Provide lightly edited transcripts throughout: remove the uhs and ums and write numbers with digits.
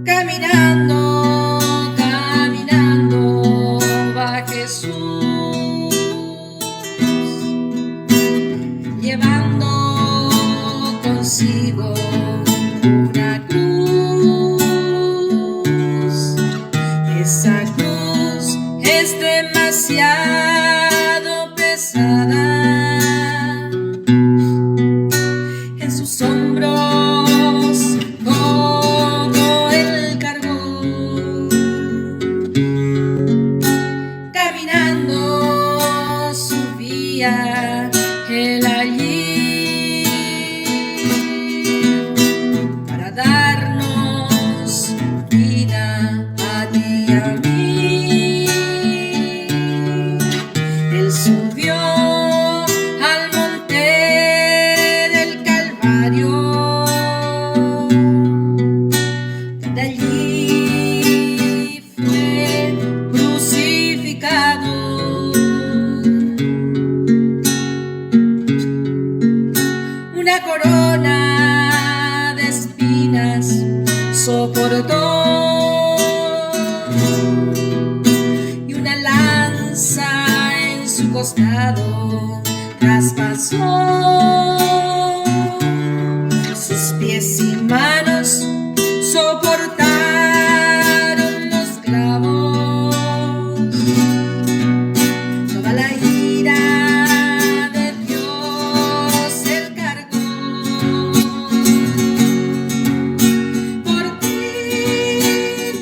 Caminando, caminando va Jesús, llevando consigo una cruz. Esa cruz es demasiado pesada. En sus hombros todo él cargó. Caminando subía él allí para darnos vida a ti y a mí. Él subió al monte del Calvario, donde allí fue crucificado. Una corona de espinas soportó y una lanza en su costado traspasó. Sus pies y manos soportaron los clavos. Toda la ira de Dios él cargó. Por ti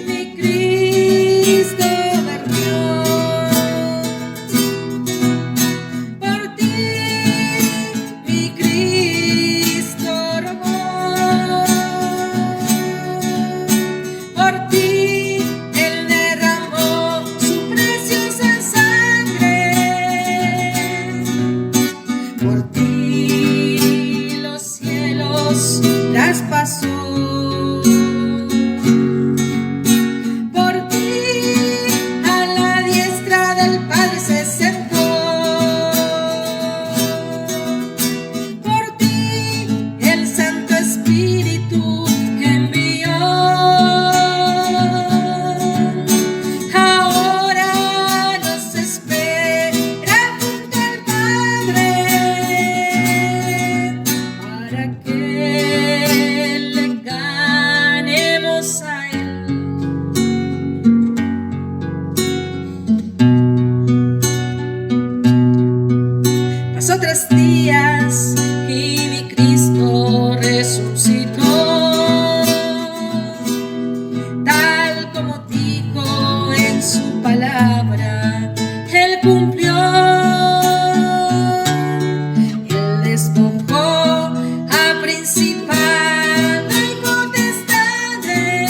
mi Cristo vertió. Por ti mi Cristo rogó. Por ti él derramó su preciosa sangre. Por ti los cielos traspasó. Por ti a la diestra del Padre se sentó. Por ti el Santo Espíritu envió. Ahora nos espera junto al Padre para que le ganemos a Él. Pasó 3 días y mi Cristo resucitó, tal como dijo en su palabra, Él cumplió. Él despojó a principado y potestades,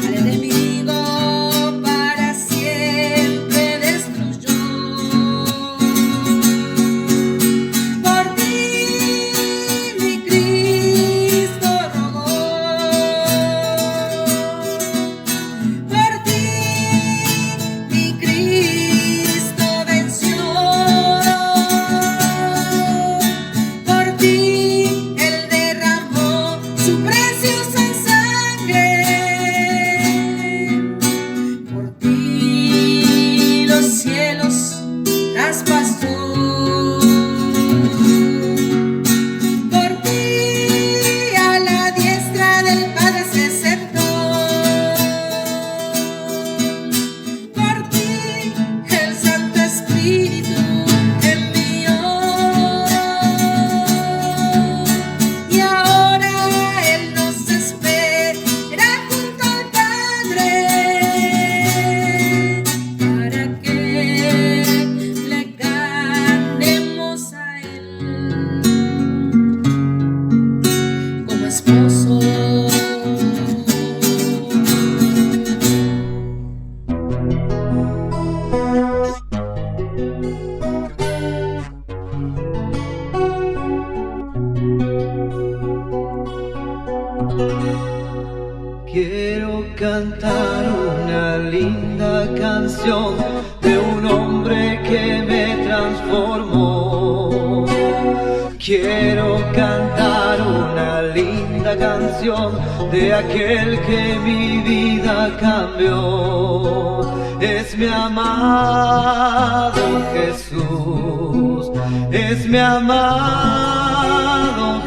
al enemigo para siempre destruyó. Por ti mi Cristo rogó. Por ti mi Cristo venció. Por ti él derramó su preciosa sangre. Por ti los cielos traspasó. Por ti a la diestra del Padre se sentó. Por ti el Santo Espíritu envió. Y ahora Él nos espera junto al Padre para que le ganemos a Él como esposo. Quiero cantar una linda canción de un hombre que me transformó. Quiero cantar una linda canción de aquel que mi vida cambió. Es mi amado Jesús, es mi amado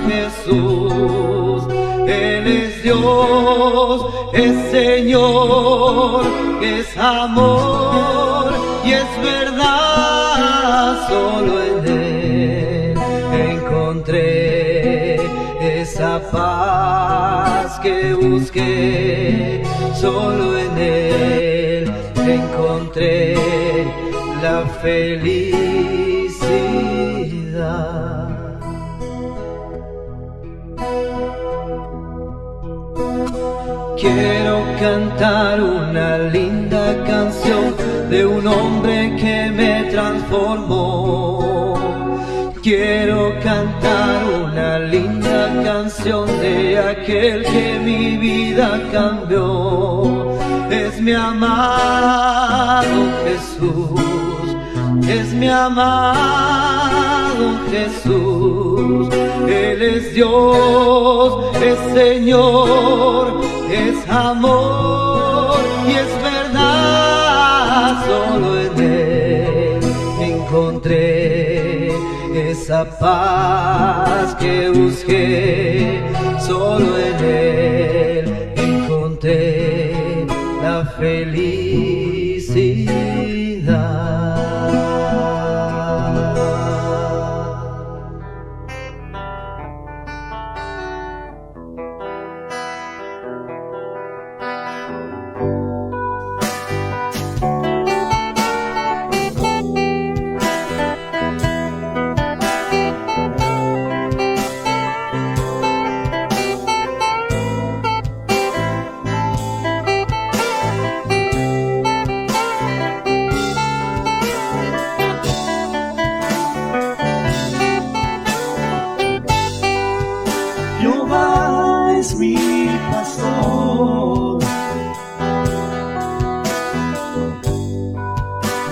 Jesús. Él es Dios, es Señor, es amor y es verdad. Solo en Él encontré esa paz que busqué. Solo en Él encontré la felicidad. Quiero cantar una linda canción de un hombre que me transformó. Quiero cantar una linda canción de aquel que mi vida cambió. Es mi amado Jesús, es mi amado Jesús. Él es Dios, es Señor, es amor y es verdad. Solo en Él encontré esa paz que busqué. Solo en Él encontré la felicidad. Jehová es mi pastor,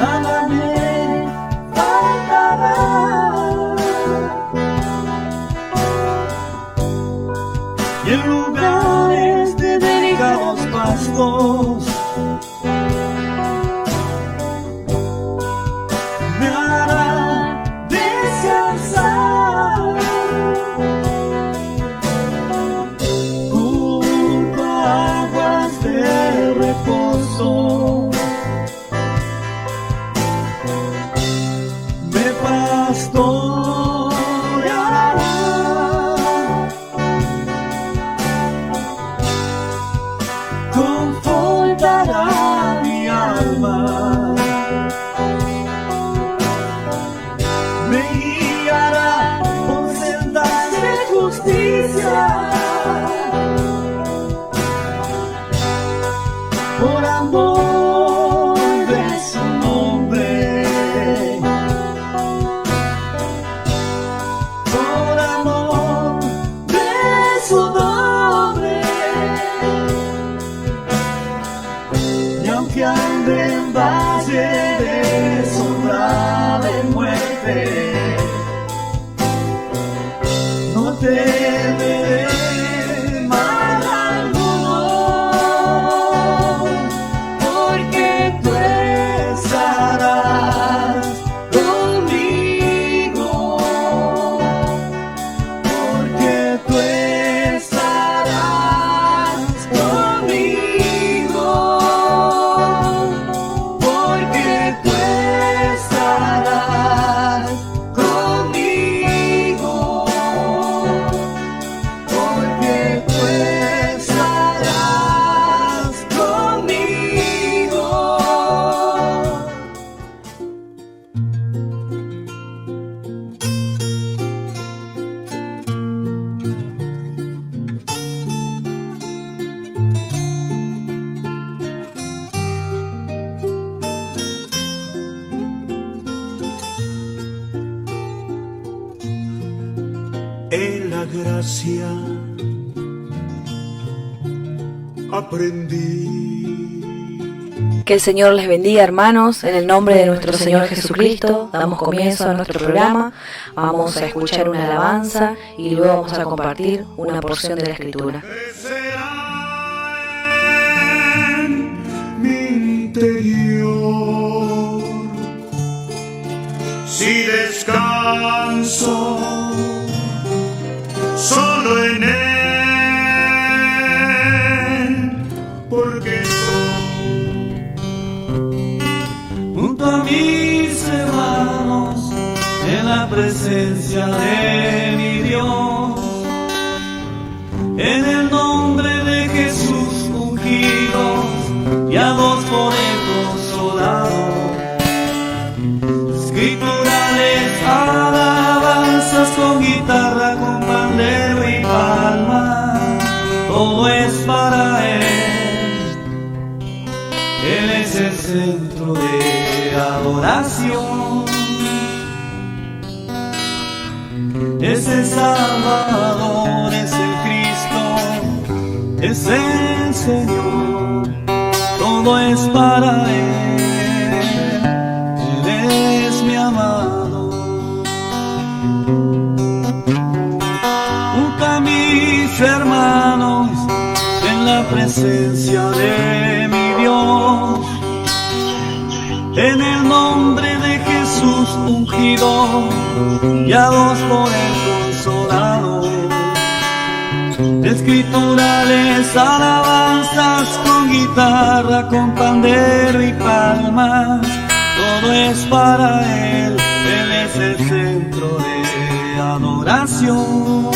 nada me faltará. Y en lugares de delicados pastos me hará descansar. Me pastoreará, confortará mi alma, me guiará por sendas de justicia, por amor de su nombre, por amor de su nombre. Y aunque ande en valle de sombra de muerte, no temeré mal alguno. En la gracia aprendí Que el Señor les bendiga, hermanos. En el nombre de nuestro Señor Jesucristo damos comienzo a nuestro programa. Vamos a escuchar una alabanza y luego vamos a compartir una porción de la Escritura. Mi interior, si descanso solo en él, porque junto a mis hermanos en la presencia de mi Dios, en el nombre de Jesús ungido, guiados por el Consolador, escriturales alabanzas con guitarra, con pandero y palma, todo es para Él. Él es el centro de adoración, es el Salvador, es el Cristo, es el Señor, todo es para Él, Él es mi amado. Junto a mis hermanos en la presencia de mi Dios, en el nombre de Jesús ungido, guiados por el Consolador, escriturales alabanzas con guitarra, con pandero y palmas, todo es para Él, Él es el centro de adoración,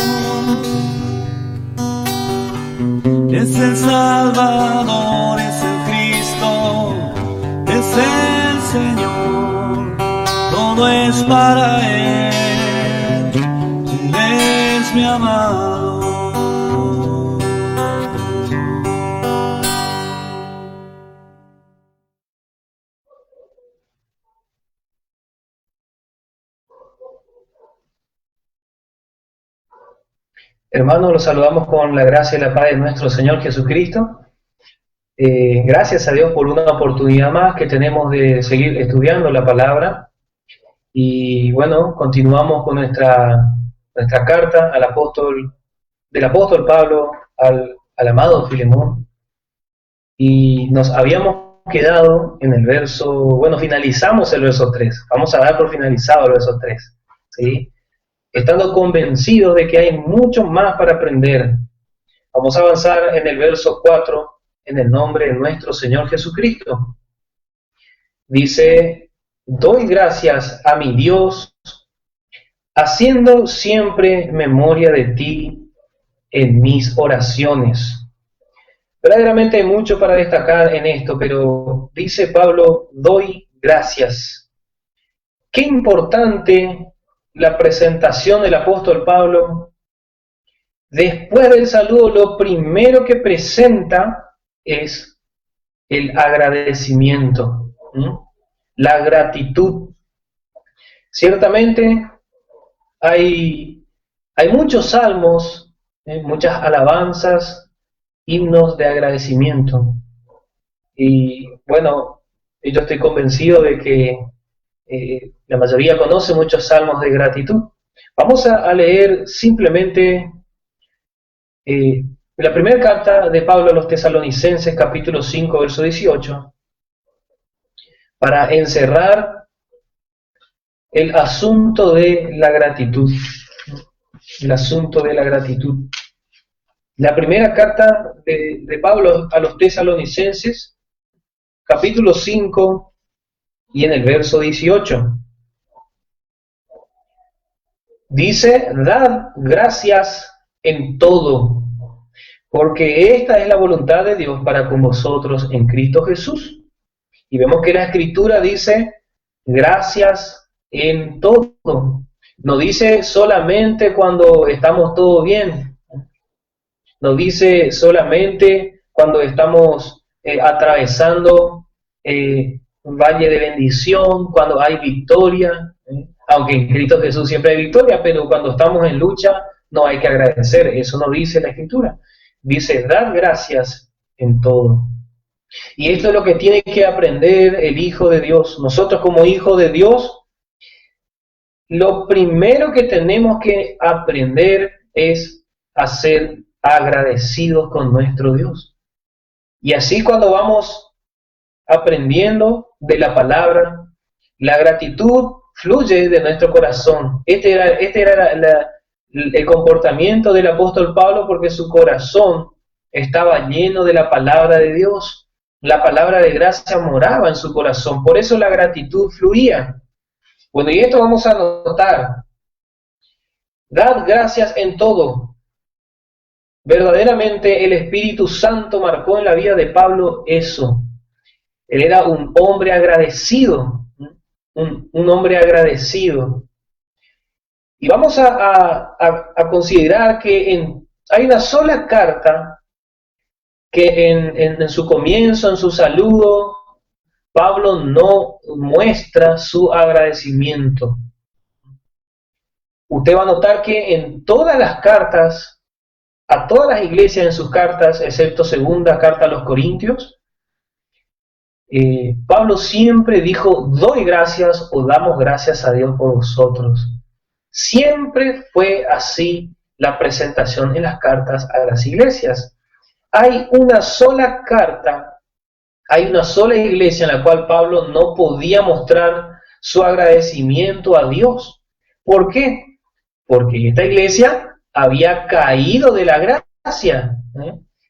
es el Salvador, es el Cristo, es el Señor, todo es para Él, Él es mi amado. Hermanos, los saludamos con la gracia y la paz de nuestro Señor Jesucristo. Gracias a Dios por una oportunidad más que tenemos de seguir estudiando la palabra. Y bueno, continuamos con nuestra carta al del apóstol Pablo al amado Filemón. Y nos habíamos quedado en el finalizamos el verso 3. Vamos a dar por finalizado el verso 3, ¿sí? Estando convencidos de que hay mucho más para aprender. Vamos a avanzar en el verso 4, en el nombre de nuestro Señor Jesucristo. Dice: doy gracias a mi Dios, haciendo siempre memoria de ti en mis oraciones. Verdaderamente hay mucho para destacar en esto, pero dice Pablo, doy gracias. Qué importante la presentación del apóstol Pablo. Después del saludo, lo primero que presenta es el agradecimiento, la gratitud. Ciertamente hay muchos salmos, muchas alabanzas, himnos de agradecimiento. Y bueno, yo estoy convencido de que la mayoría conoce muchos salmos de gratitud. Vamos a leer simplemente la primera carta de Pablo a los Tesalonicenses, capítulo 5, verso 18, para encerrar el asunto de la gratitud. El asunto de la gratitud. La primera carta de Pablo a los Tesalonicenses, capítulo 5, y en el verso 18. Dice: dad gracias en todo, porque esta es la voluntad de Dios para con vosotros en Cristo Jesús. Y vemos que la Escritura dice gracias en todo. No dice solamente cuando estamos todo bien. No dice solamente cuando estamos atravesando un valle de bendición, cuando hay victoria. Aunque en Cristo Jesús siempre hay victoria, pero cuando estamos en lucha no hay que agradecer. Eso no dice la Escritura. Dice, dad gracias en todo. Y esto es lo que tiene que aprender el Hijo de Dios. Nosotros como hijos de Dios, lo primero que tenemos que aprender es a ser agradecidos con nuestro Dios. Y así cuando vamos aprendiendo de la palabra, la gratitud fluye de nuestro corazón. Este era el comportamiento del apóstol Pablo, porque su corazón estaba lleno de la palabra de Dios. La palabra de gracia moraba en su corazón, por eso la gratitud fluía. Bueno, y esto vamos a notar. Dad gracias en todo. Verdaderamente el Espíritu Santo marcó en la vida de Pablo eso. Él era un hombre agradecido, un hombre agradecido. Y vamos a considerar que hay una sola carta que en su comienzo, en su saludo, Pablo no muestra su agradecimiento. Usted va a notar que en todas las cartas, a todas las iglesias en sus cartas, excepto segunda carta a los Corintios, Pablo siempre dijo, doy gracias o damos gracias a Dios por vosotros. Siempre fue así la presentación en las cartas a las iglesias. Hay una sola carta, hay una sola iglesia en la cual Pablo no podía mostrar su agradecimiento a Dios. ¿Por qué? Porque esta iglesia había caído de la gracia.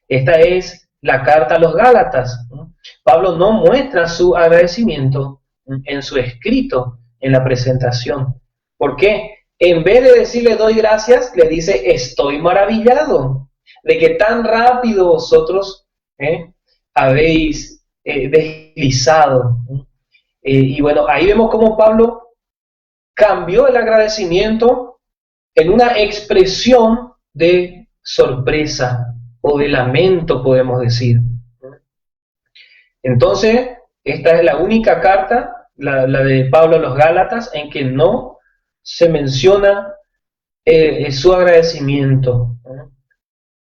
Esta es la carta a los Gálatas. Pablo no muestra su agradecimiento en su escrito, en la presentación. ¿Por qué? En vez de decirle doy gracias, le dice estoy maravillado de que tan rápido vosotros habéis deslizado. Y bueno, ahí vemos cómo Pablo cambió el agradecimiento en una expresión de sorpresa o de lamento, podemos decir. Entonces, esta es la única carta, la de Pablo a los Gálatas, en que no se menciona su agradecimiento,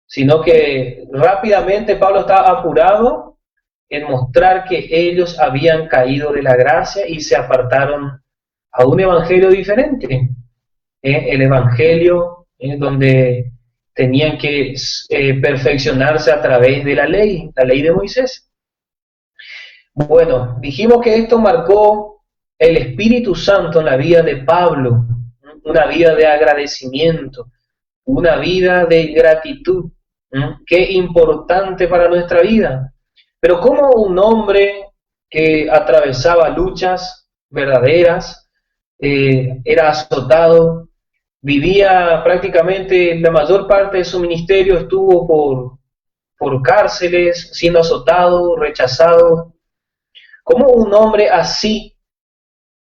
sino que rápidamente Pablo está apurado en mostrar que ellos habían caído de la gracia y se apartaron a un evangelio diferente, el evangelio donde tenían que perfeccionarse a través de la ley de Moisés. Bueno, dijimos que esto marcó el Espíritu Santo en la vida de Pablo, una vida de agradecimiento, una vida de gratitud. Qué importante para nuestra vida. Pero como un hombre que atravesaba luchas verdaderas, era azotado, vivía prácticamente la mayor parte de su ministerio, estuvo por cárceles, siendo azotado, rechazado. ¿Cómo un hombre así,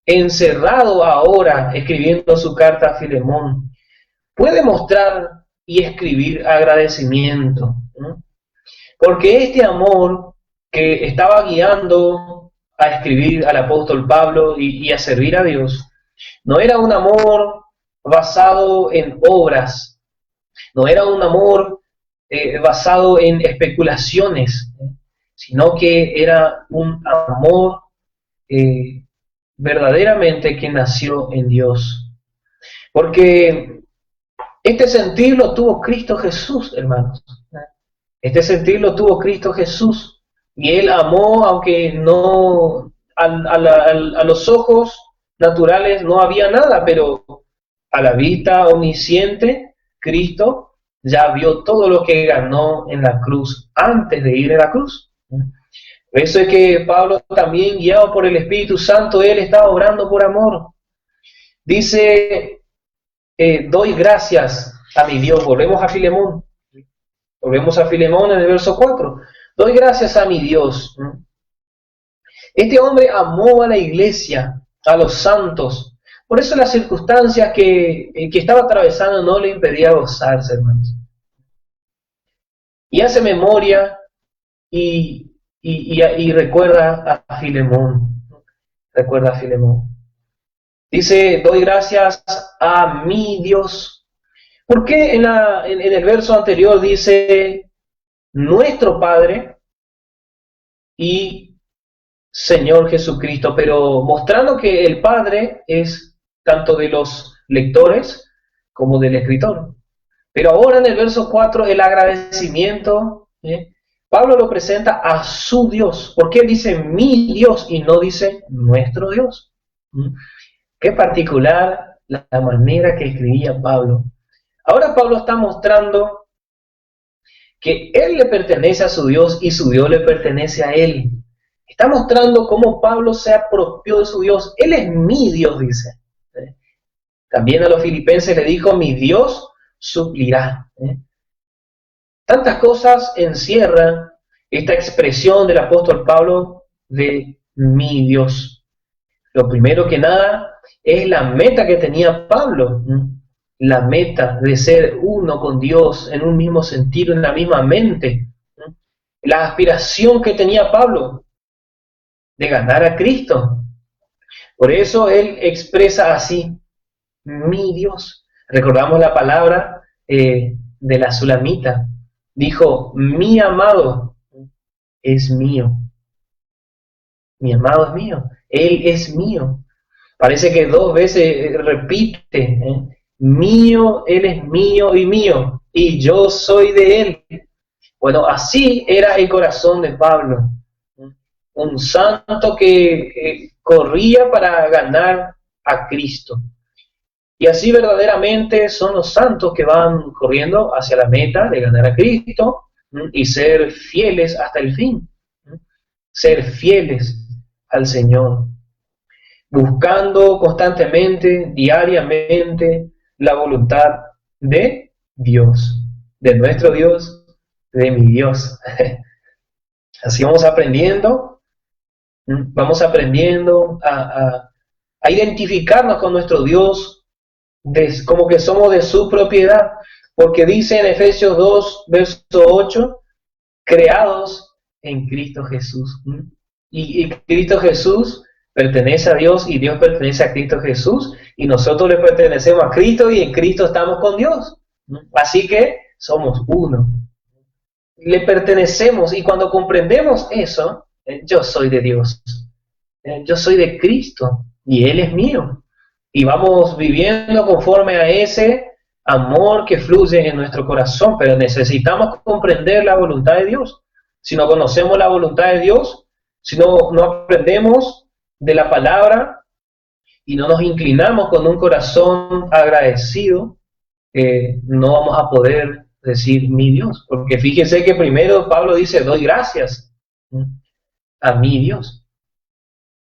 encerrado ahora, escribiendo su carta a Filemón, puede mostrar y escribir agradecimiento? Porque este amor que estaba guiando a escribir al apóstol Pablo y a servir a Dios, no era un amor basado en obras, no era un amor basado en especulaciones, sino que era un amor verdaderamente que nació en Dios. Porque este sentir lo tuvo Cristo Jesús, hermanos. Este sentir lo tuvo Cristo Jesús. Y Él amó, aunque no a los ojos naturales no había nada, pero a la vista omnisciente, Cristo ya vio todo lo que ganó en la cruz, antes de ir a la cruz. Por eso es que Pablo también, guiado por el Espíritu Santo, él estaba obrando por amor. Dice, doy gracias a mi Dios. Volvemos a Filemón en el verso 4. Doy gracias a mi Dios. Este hombre amó a la iglesia, a los santos. Por eso las circunstancias que estaba atravesando no le impedía gozarse, hermanos. Y hace memoria y recuerda a Filemón. Recuerda a Filemón. Dice, doy gracias a mi Dios. ¿Por qué en el verso anterior dice nuestro Padre y Señor Jesucristo, pero mostrando que el Padre es tanto de los lectores como del escritor. Pero ahora en el verso 4, el agradecimiento, Pablo lo presenta a su Dios. ¿Por qué dice mi Dios y no dice nuestro Dios? Qué particular la manera que escribía Pablo. Ahora Pablo está mostrando que él le pertenece a su Dios y su Dios le pertenece a él. Está mostrando cómo Pablo se apropió de su Dios. Él es mi Dios, dice. También a los filipenses le dijo, mi Dios suplirá. Tantas cosas encierran esta expresión del apóstol Pablo de mi Dios. Lo primero que nada es la meta que tenía Pablo. La meta de ser uno con Dios en un mismo sentido, en la misma mente. La aspiración que tenía Pablo de ganar a Cristo. Por eso él expresa así, mi Dios. Recordamos la palabra de la Sulamita. Dijo, mi amado es mío. Mi amado es mío. Él es mío. Parece que 2 veces repite, mío, él es mío y mío, y yo soy de él. Bueno, así era el corazón de Pablo. Un santo que corría para ganar a Cristo. Y así verdaderamente son los santos que van corriendo hacia la meta de ganar a Cristo y ser fieles hasta el fin. Ser fieles al Señor. Buscando constantemente, diariamente, la voluntad de Dios. De nuestro Dios, de mi Dios. Así vamos aprendiendo. Vamos aprendiendo a identificarnos con nuestro Dios como que somos de su propiedad, porque dice en Efesios 2, verso 8, creados en Cristo Jesús. Y Cristo Jesús pertenece a Dios y Dios pertenece a Cristo Jesús y nosotros le pertenecemos a Cristo y en Cristo estamos con Dios. Así que somos uno. Le pertenecemos y cuando comprendemos eso, yo soy de Dios. Yo soy de Cristo y Él es mío. Y vamos viviendo conforme a ese amor que fluye en nuestro corazón, pero necesitamos comprender la voluntad de Dios. Si no conocemos la voluntad de Dios, si no aprendemos de la palabra y no nos inclinamos con un corazón agradecido, no vamos a poder decir mi Dios. Porque fíjense que primero Pablo dice, doy gracias a mi Dios.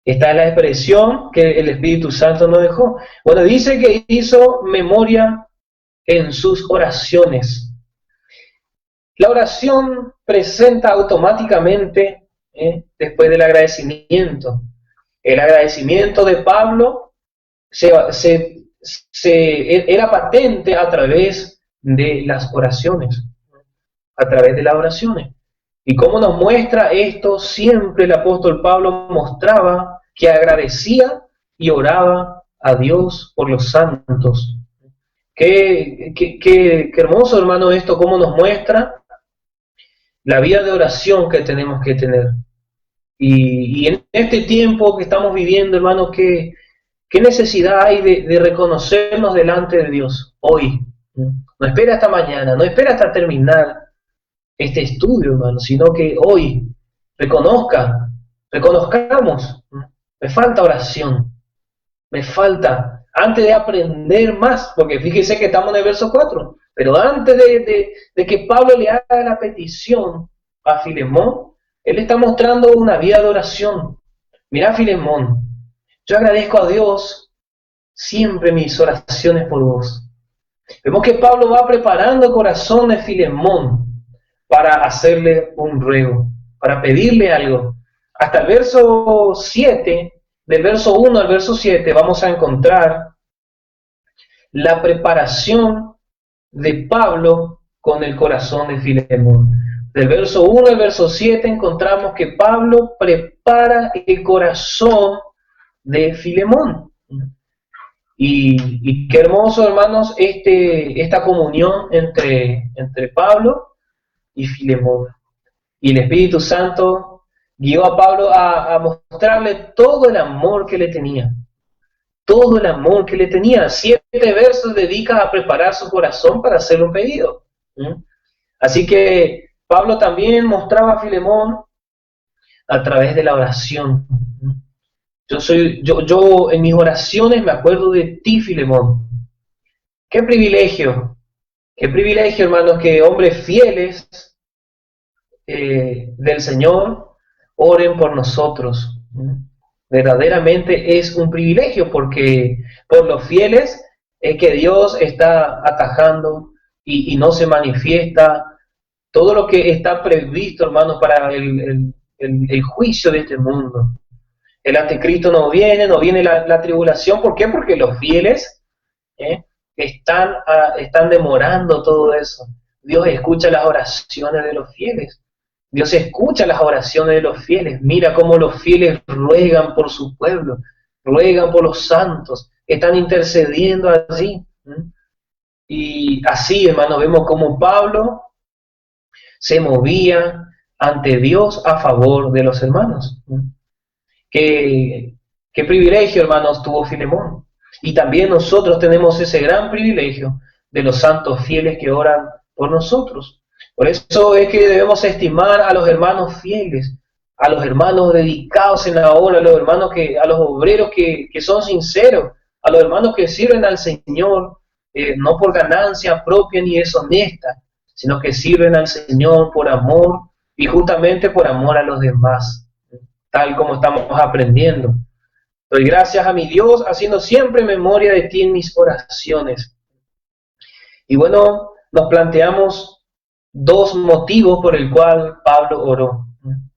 Esta es la expresión que el Espíritu Santo nos dejó. Bueno, dice que hizo memoria en sus oraciones. La oración presenta automáticamente, después del agradecimiento. El agradecimiento de Pablo era patente a través de las oraciones. A través de las oraciones. ¿Y cómo nos muestra esto? Siempre el apóstol Pablo mostraba que agradecía y oraba a Dios por los santos. Qué hermoso, hermano, esto, cómo nos muestra la vida de oración que tenemos que tener. Y en este tiempo que estamos viviendo, hermano, ¿qué necesidad hay de reconocernos delante de Dios hoy? No espera hasta mañana, no espera hasta terminar este estudio, hermano, sino que hoy reconozcamos, me falta oración, me falta, antes de aprender más, porque fíjese que estamos en el verso 4, pero antes de que Pablo le haga la petición a Filemón, él está mostrando una vida de oración. Mirá, Filemón, yo agradezco a Dios siempre mis oraciones por vos. Vemos que Pablo va preparando el corazón de Filemón para hacerle un ruego, para pedirle algo. Hasta el verso 7, del verso 1 al verso 7, vamos a encontrar la preparación de Pablo con el corazón de Filemón. Del verso 1 al verso 7 encontramos que Pablo prepara el corazón de Filemón. Y qué hermoso, hermanos, esta comunión entre Pablo y Filemón. Y el Espíritu Santo guió a Pablo a mostrarle todo el amor que le tenía. Todo el amor que le tenía. 7 versos dedica a preparar su corazón para hacerle un pedido. Así que Pablo también mostraba a Filemón a través de la oración. Yo en mis oraciones me acuerdo de ti, Filemón. Qué privilegio, hermanos, que hombres fieles del Señor oren por nosotros. Verdaderamente es un privilegio, porque por los fieles es que Dios está atajando y no se manifiesta todo lo que está previsto, hermanos, para el juicio de este mundo. El anticristo no viene la tribulación. ¿Por qué? Porque los fieles están demorando todo eso. Dios escucha las oraciones de los fieles. Dios escucha las oraciones de los fieles. Mira cómo los fieles ruegan por su pueblo, ruegan por los santos, están intercediendo allí. Y así, hermanos, vemos cómo Pablo se movía ante Dios a favor de los hermanos. Qué privilegio, hermanos, tuvo Filemón. Y también nosotros tenemos ese gran privilegio de los santos fieles que oran por nosotros. Por eso es que debemos estimar a los hermanos fieles, a los hermanos dedicados en la obra, a los hermanos a los obreros que son sinceros, a los hermanos que sirven al Señor, no por ganancia propia ni deshonesta, sino que sirven al Señor por amor y justamente por amor a los demás, tal como estamos aprendiendo. Doy gracias a mi Dios, haciendo siempre memoria de ti en mis oraciones. Y bueno, nos planteamos 2 motivos por el cual Pablo oró.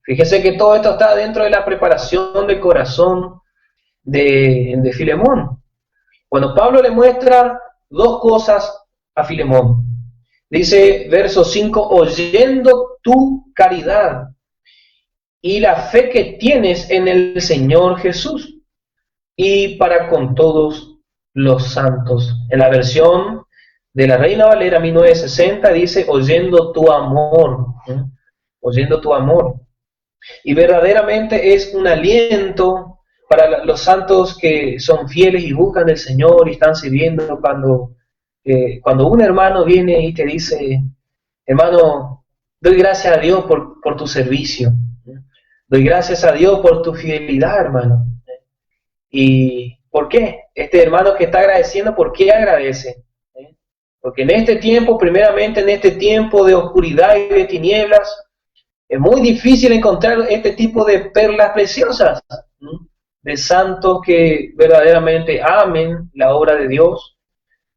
Fíjese que todo esto está dentro de la preparación del corazón de Filemón. Bueno, Pablo le muestra 2 cosas a Filemón. Dice, verso 5, oyendo tu caridad y la fe que tienes en el Señor Jesús y para con todos los santos. En la versión de la Reina Valera 1960 dice, oyendo tu amor, oyendo tu amor. Y verdaderamente es un aliento para los santos que son fieles y buscan del Señor y están sirviendo cuando un hermano viene y te dice, hermano, doy gracias a Dios por tu servicio, doy gracias a Dios por tu fidelidad, hermano. ¿Y por qué? Este hermano que está agradeciendo, ¿por qué agradece? Porque en este tiempo, primeramente en este tiempo de oscuridad y de tinieblas, es muy difícil encontrar este tipo de perlas preciosas, de santos que verdaderamente amen la obra de Dios,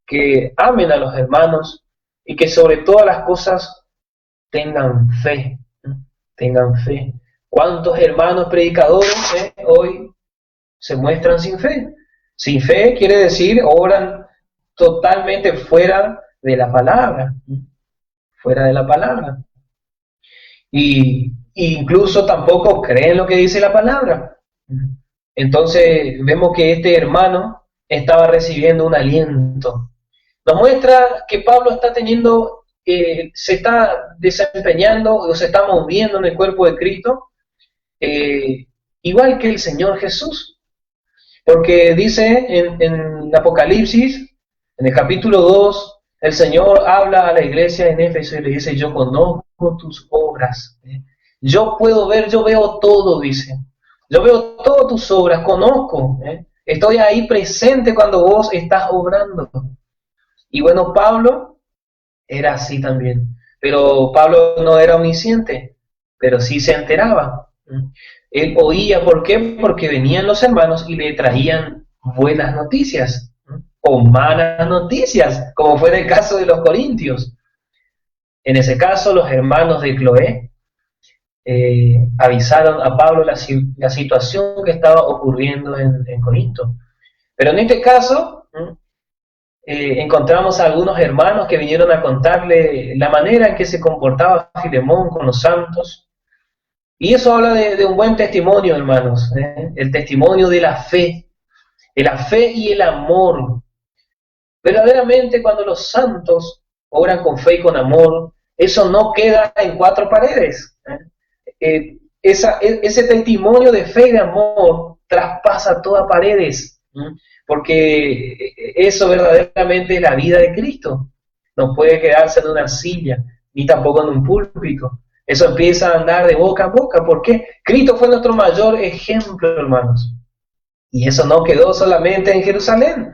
que amen a los hermanos y que sobre todas las cosas tengan fe, tengan fe. ¿Cuántos hermanos predicadores hoy se muestran sin fe? Sin fe quiere decir obran totalmente fuera de la palabra, fuera de la palabra. Y incluso tampoco creen lo que dice la palabra. Entonces vemos que este hermano estaba recibiendo un aliento. Nos muestra que Pablo está teniendo, se está desempeñando o se está moviendo en el cuerpo de Cristo, igual que el Señor Jesús. Porque dice en Apocalipsis, en el capítulo 2, el Señor habla a la iglesia en Éfeso y le dice, yo conozco tus obras. Yo puedo ver, yo veo todo, dice. Yo veo todas tus obras, conozco. Estoy ahí presente cuando vos estás obrando. Y bueno, Pablo era así también. Pero Pablo no era omnisciente, pero sí se enteraba. Él oía, ¿por qué? Porque venían los hermanos y le traían buenas noticias o malas noticias, como fue en el caso de los corintios. En ese caso, los hermanos de Cloé avisaron a Pablo la situación que estaba ocurriendo en Corinto. Pero en este caso, encontramos a algunos hermanos que vinieron a contarle la manera en que se comportaba Filemón con los santos. Y eso habla de un buen testimonio, hermanos, el testimonio de la fe y el amor. Verdaderamente, cuando los santos obran con fe y con amor, eso no queda en 4 paredes. ese testimonio de fe y de amor traspasa todas paredes, ¿no? Porque eso verdaderamente es la vida de Cristo. No puede quedarse en una silla, ni tampoco en un púlpito. Eso empieza a andar de boca a boca. ¿Por qué? Cristo fue nuestro mayor ejemplo, hermanos. Y eso no quedó solamente en Jerusalén.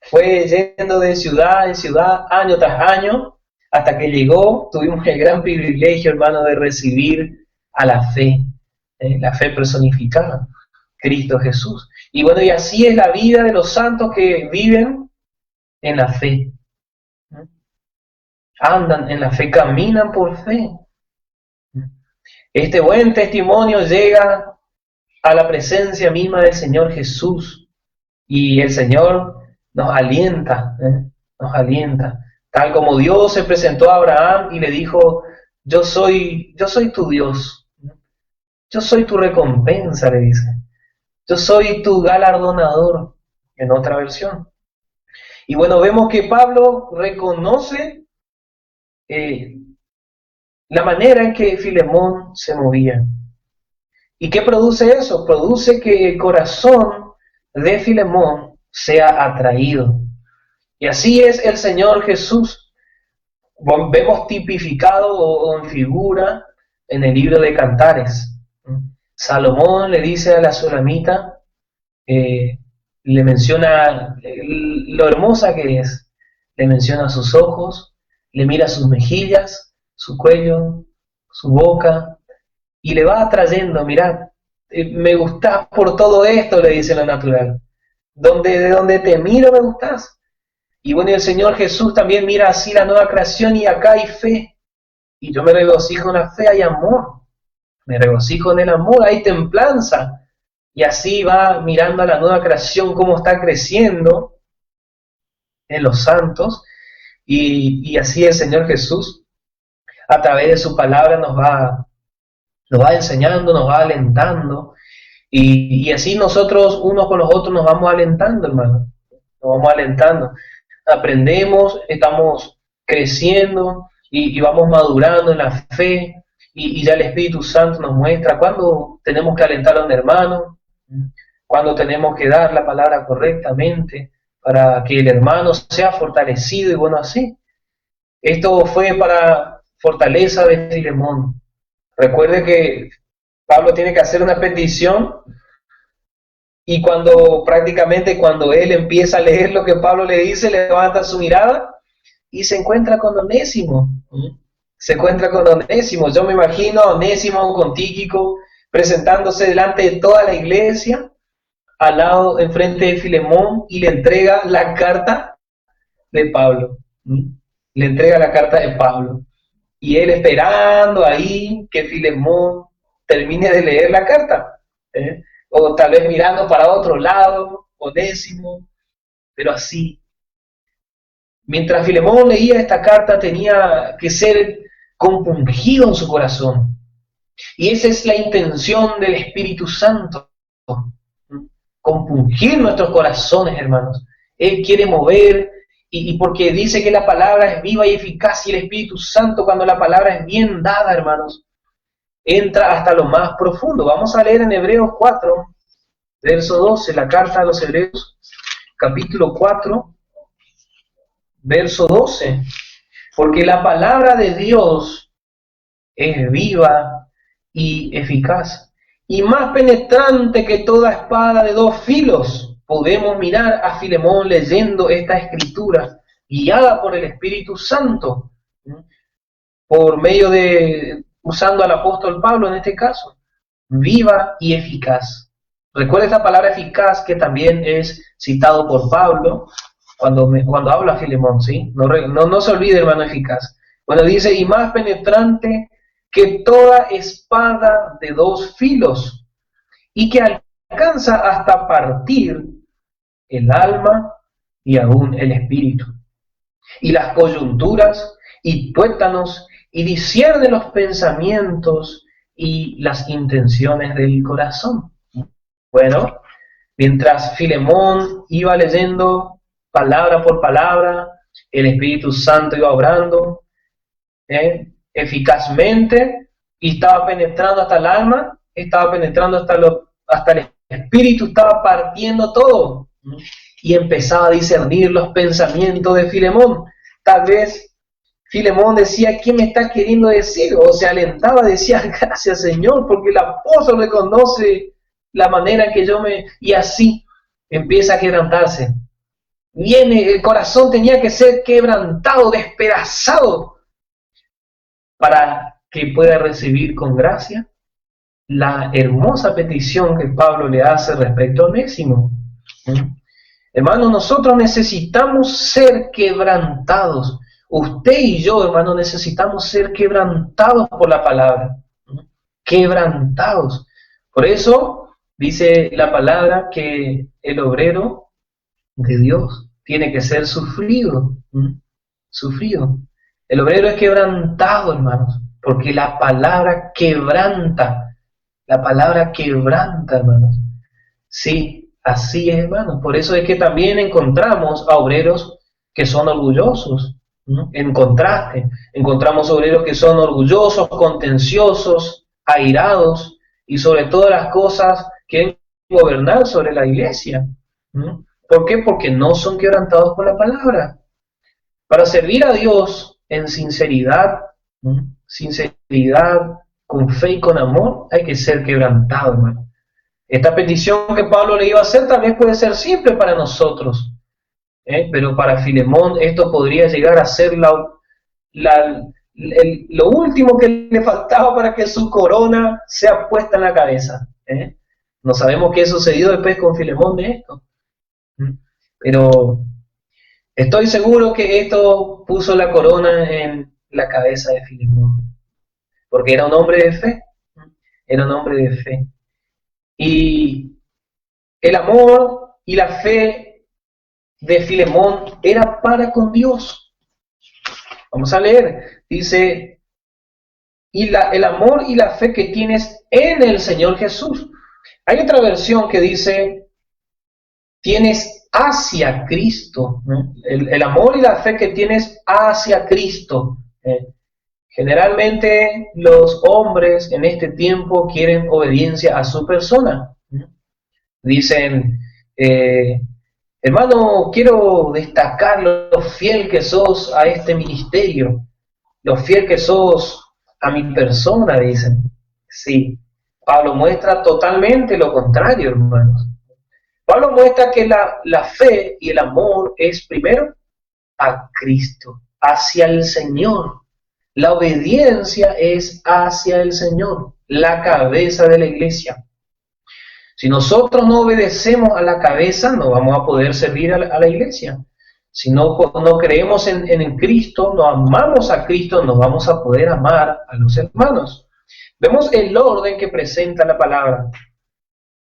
Fue yendo de ciudad en ciudad, año tras año, hasta que llegó, tuvimos el gran privilegio, hermano, de recibir a la fe personificada, Cristo Jesús. Y bueno, y así es la vida de los santos que viven en la fe. Andan en la fe, caminan por fe. Este buen testimonio llega a la presencia misma del Señor Jesús. Y el Señor nos alienta, nos alienta. Tal como Dios se presentó a Abraham y le dijo, yo soy tu Dios. Yo soy tu recompensa, le dice. Yo soy tu galardonador, en otra versión. Y bueno, vemos que Pablo reconoce la manera en que Filemón se movía. ¿Y qué produce eso? Produce que el corazón de Filemón sea atraído. Y así es el Señor Jesús. Vemos tipificado o en figura en el libro de Cantares. Salomón le dice a la Sulamita, le menciona lo hermosa que es, le menciona sus ojos, le mira sus mejillas, su cuello, su boca, y le va atrayendo, mirad, me gustás por todo esto, le dice lo natural, de donde te miro me gustás. Y bueno, el Señor Jesús también mira así la nueva creación y acá hay fe, y yo me regocijo en la fe, hay amor. Me regocijo en el amor, hay templanza. Y así va mirando a la nueva creación, cómo está creciendo en los santos. Y así el Señor Jesús, a través de su palabra, nos va enseñando, nos va alentando. Y así nosotros, unos con los otros, nos vamos alentando, hermano. Nos vamos alentando. Aprendemos, estamos creciendo y vamos madurando en la fe. Y ya el Espíritu Santo nos muestra cuándo tenemos que alentar a un hermano, cuándo tenemos que dar la palabra correctamente para que el hermano sea fortalecido y bueno así. Esto fue para fortaleza de Filemón. Recuerde que Pablo tiene que hacer una petición y cuando él empieza a leer lo que Pablo le dice, levanta su mirada y se encuentra con Onésimo. Se encuentra con Onésimo. Yo me imagino a Onésimo con Tíquico presentándose delante de toda la iglesia, al lado, enfrente de Filemón, y le entrega la carta de Pablo. Le entrega la carta de Pablo. Y él esperando ahí que Filemón termine de leer la carta. O tal vez mirando para otro lado, Onésimo, pero así. Mientras Filemón leía esta carta tenía que ser compungido en su corazón. Y esa es la intención del Espíritu Santo. Compungir nuestros corazones, hermanos. Él quiere mover, y porque dice que la palabra es viva y eficaz, y el Espíritu Santo, cuando la palabra es bien dada, hermanos, entra hasta lo más profundo. Vamos a leer en Hebreos 4, verso 12, la carta a los Hebreos, capítulo 4, verso 12. Porque la palabra de Dios es viva y eficaz, y más penetrante que toda espada de dos filos. Podemos mirar a Filemón leyendo esta escritura, guiada por el Espíritu Santo, por medio usando al apóstol Pablo en este caso, viva y eficaz. Recuerda esta palabra eficaz que también es citado por Pablo, cuando habla a Filemón, ¿sí? No se olvide, hermano, eficaz. Bueno, dice, y más penetrante que toda espada de dos filos, y que alcanza hasta partir el alma y aún el espíritu, y las coyunturas y tuétanos, y discierne los pensamientos y las intenciones del corazón. Bueno, mientras Filemón iba leyendo palabra por palabra, el Espíritu Santo iba obrando eficazmente, y estaba penetrando hasta el alma, estaba penetrando hasta el espíritu, estaba partiendo todo. Y empezaba a discernir los pensamientos de Filemón. Tal vez Filemón decía, ¿qué me está queriendo decir? O se alentaba, decía, gracias Señor, porque el apóstol me conoce la manera en que yo me... Y así empieza a quebrantarse. Viene, el corazón tenía que ser quebrantado, despedazado, para que pueda recibir con gracia la hermosa petición que Pablo le hace respecto a Onésimo. Hermanos, nosotros necesitamos ser quebrantados. Usted y yo, hermanos, necesitamos ser quebrantados por la palabra. Quebrantados. Por eso dice la palabra que el obrero de Dios tiene que ser sufrido. Sufrido. El obrero es quebrantado, hermanos, porque la palabra quebranta. La palabra quebranta, hermanos. Sí, así es, hermanos. Por eso es que también encontramos a obreros que son orgullosos. En contraste, encontramos obreros que son orgullosos, contenciosos, airados y sobre todas las cosas quieren gobernar sobre la iglesia. ¿Por qué? Porque no son quebrantados por la palabra. Para servir a Dios en sinceridad, con fe y con amor, hay que ser quebrantado, hermano. Esta petición que Pablo le iba a hacer tal vez puede ser simple para nosotros, pero para Filemón esto podría llegar a ser lo último que le faltaba para que su corona sea puesta en la cabeza. No sabemos qué sucedió después con Filemón de esto, pero estoy seguro que esto puso la corona en la cabeza de Filemón, porque era un hombre de fe, era un hombre de fe. Y el amor y la fe de Filemón era para con Dios. Vamos a leer, dice, el amor y la fe que tienes en el Señor Jesús. Hay otra versión que dice, tienes hacia Cristo, el amor y la fe que tienes hacia Cristo. Generalmente los hombres en este tiempo quieren obediencia a su persona. Dicen, hermano, quiero destacar lo fiel que sos a este ministerio, lo fiel que sos a mi persona, dicen. Sí, Pablo muestra totalmente lo contrario, hermanos. Pablo muestra que la fe y el amor es primero a Cristo, hacia el Señor. La obediencia es hacia el Señor, la cabeza de la iglesia. Si nosotros no obedecemos a la cabeza, no vamos a poder servir a la iglesia. Si no creemos en Cristo, no amamos a Cristo, no vamos a poder amar a los hermanos. Vemos el orden que presenta la palabra.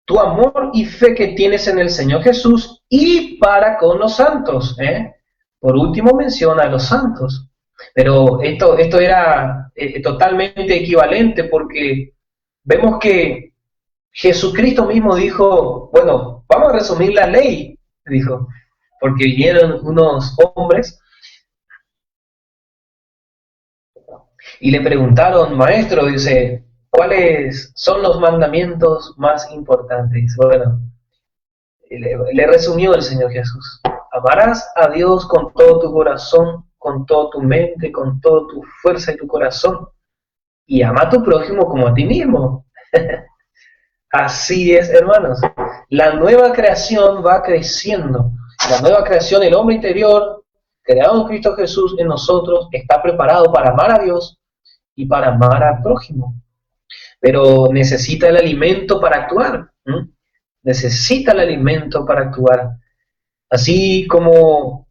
Tu amor y fe que tienes en el Señor Jesús y para con los santos. Por último menciona a los santos. Pero esto era totalmente equivalente porque vemos que Jesucristo mismo dijo, bueno, vamos a resumir la ley, dijo, porque vinieron unos hombres y le preguntaron, maestro, dice, ¿cuáles son los mandamientos más importantes? Bueno, le resumió el Señor Jesús, amarás a Dios con todo tu corazón, con toda tu mente, con toda tu fuerza y tu corazón, y ama a tu prójimo como a ti mismo. Así es, hermanos. La nueva creación va creciendo. La nueva creación, el hombre interior, creado en Cristo Jesús en nosotros, está preparado para amar a Dios y para amar al prójimo. Pero necesita el alimento para actuar. Necesita el alimento para actuar. Así como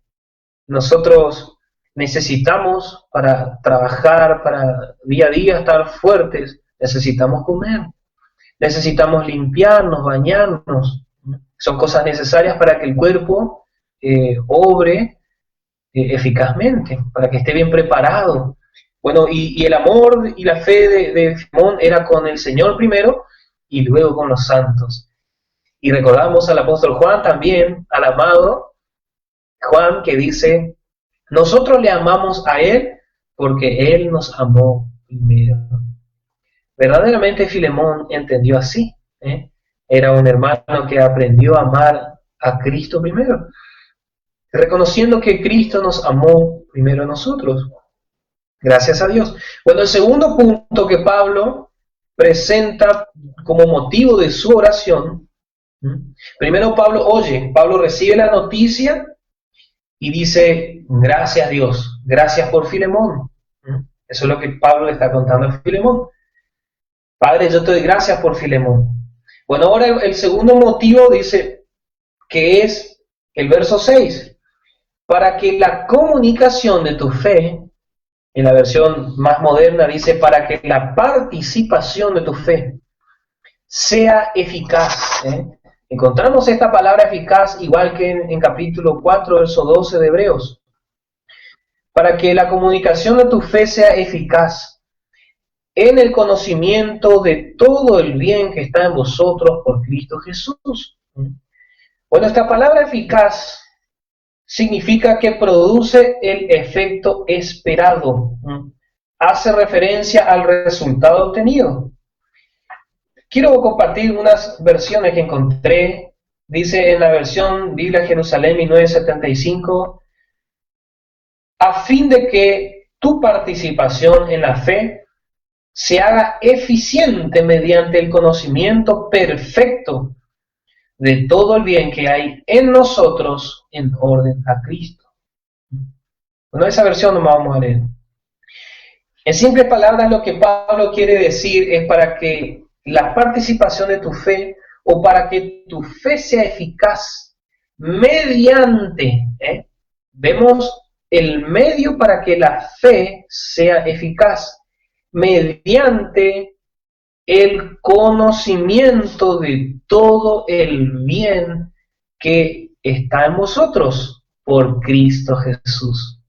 nosotros necesitamos para trabajar, para día a día estar fuertes, necesitamos comer. Necesitamos limpiarnos, bañarnos. Son cosas necesarias para que el cuerpo obre eficazmente, para que esté bien preparado. Bueno, y el amor y la fe de Filemón era con el Señor primero y luego con los santos. Y recordamos al apóstol Juan también, al amado Juan, que dice, nosotros le amamos a Él porque Él nos amó primero. Verdaderamente Filemón entendió así. Era un hermano que aprendió a amar a Cristo primero, reconociendo que Cristo nos amó primero a nosotros. Gracias a Dios. Bueno, el segundo punto que Pablo presenta como motivo de su oración, primero Pablo recibe la noticia y dice, gracias a Dios, gracias por Filemón. Eso es lo que Pablo le está contando a Filemón. Padre, yo te doy gracias por Filemón. Bueno, ahora el segundo motivo dice que es el verso 6. Para que la comunicación de tu fe, en la versión más moderna dice, para que la participación de tu fe sea eficaz. Encontramos esta palabra eficaz igual que en capítulo 4, verso 12 de Hebreos. Para que la comunicación de tu fe sea eficaz en el conocimiento de todo el bien que está en vosotros por Cristo Jesús. Bueno, esta palabra eficaz significa que produce el efecto esperado. Hace referencia al resultado obtenido. Quiero compartir unas versiones que encontré. Dice en la versión Biblia Jerusalén 1975, a fin de que tu participación en la fe se haga eficiente mediante el conocimiento perfecto de todo el bien que hay en nosotros en orden a Cristo. Bueno, esa versión no vamos a leer. En simples palabras, lo que Pablo quiere decir es para que la participación de tu fe, o para que tu fe sea eficaz, mediante, vemos el medio para que la fe sea eficaz, mediante el conocimiento de todo el bien que está en vosotros por Cristo Jesús.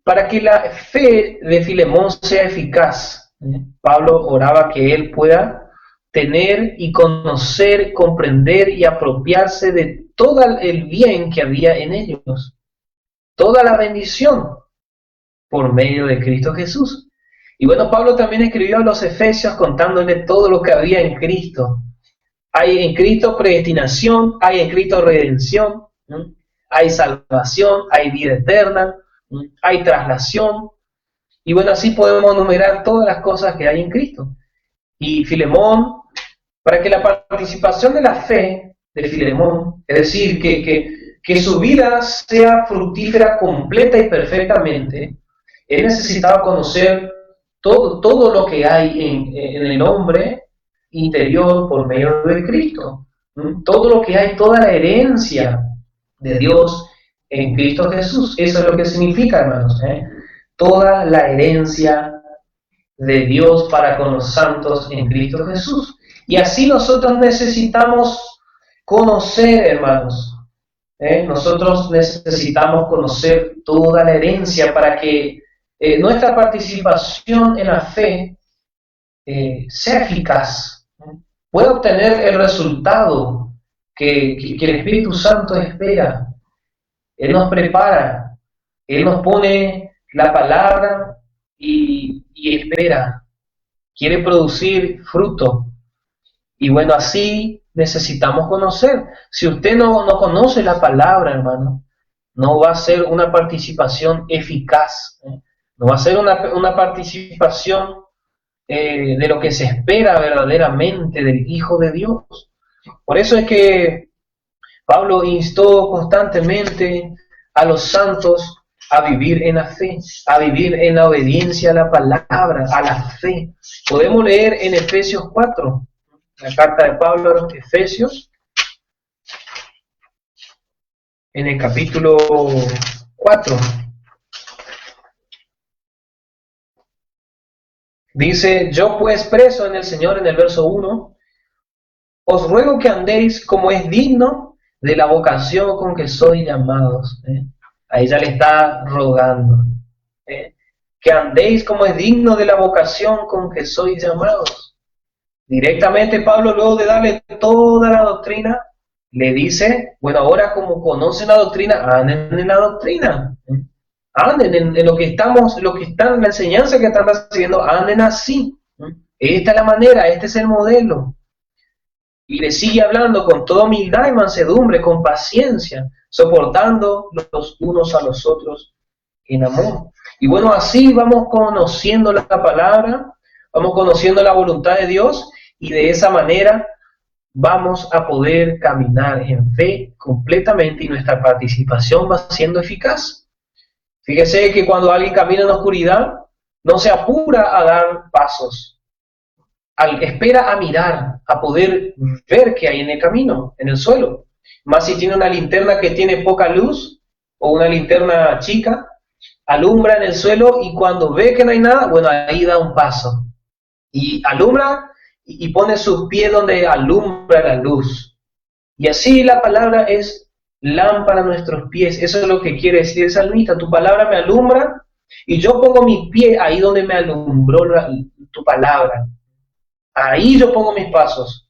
Para que la fe de Filemón sea eficaz, Pablo oraba que él pueda tener y conocer, comprender y apropiarse de todo el bien que había en ellos, toda la bendición por medio de Cristo Jesús. Y bueno, Pablo también escribió a los Efesios contándole todo lo que había en Cristo. Hay en Cristo predestinación, hay en Cristo redención, hay salvación, hay vida eterna, hay traslación. Y bueno, así podemos enumerar todas las cosas que hay en Cristo. Y Filemón, para que la participación de la fe de Filemón, es decir, que su vida sea fructífera completa y perfectamente, él necesitaba conocer todo lo que hay en el hombre interior por medio de Cristo. Todo lo que hay, toda la herencia de Dios en Cristo Jesús. Eso es lo que significa, hermanos. Toda la herencia de Dios para con los santos en Cristo Jesús. Y así nosotros necesitamos conocer, hermanos. Nosotros necesitamos conocer toda la herencia para que nuestra participación en la fe sea eficaz, pueda obtener el resultado que el Espíritu Santo espera. Él nos prepara, Él nos pone la palabra y espera, quiere producir fruto. Y bueno, así necesitamos conocer. Si usted no conoce la palabra, hermano, no va a ser una participación eficaz, no va a ser una participación de lo que se espera verdaderamente del Hijo de Dios. Por eso es que Pablo instó constantemente a los santos a vivir en la fe, a vivir en la obediencia a la palabra, a la fe. Podemos leer en Efesios 4, la carta de Pablo a los Efesios, en el capítulo 4. Dice, yo pues preso en el Señor, en el verso 1, os ruego que andéis como es digno de la vocación con que sois llamados. A ella le está rogando. Que andéis como es digno de la vocación con que sois llamados. Directamente Pablo, luego de darle toda la doctrina, le dice, bueno, ahora como conocen la doctrina, anden en la doctrina. anden en lo que estamos, lo que están, la enseñanza que están recibiendo, anden así. Esta es la manera, este es el modelo. Y le sigue hablando con toda humildad y mansedumbre, con paciencia, soportando los unos a los otros en amor. Y bueno, así vamos conociendo la palabra, vamos conociendo la voluntad de Dios, y de esa manera vamos a poder caminar en fe completamente, y nuestra participación va siendo eficaz. Fíjese que cuando alguien camina en la oscuridad, no se apura a dar pasos. Espera a mirar, a poder ver qué hay en el camino, en el suelo. Más si tiene una linterna que tiene poca luz, o una linterna chica, alumbra en el suelo, y cuando ve que no hay nada, bueno, ahí da un paso. Y alumbra y pone sus pies donde alumbra la luz. Y así la palabra es lámpara a nuestros pies. Eso es lo que quiere decir el salmista. Tu palabra me alumbra, y yo pongo mi pie ahí donde me alumbró tu palabra. Ahí yo pongo mis pasos.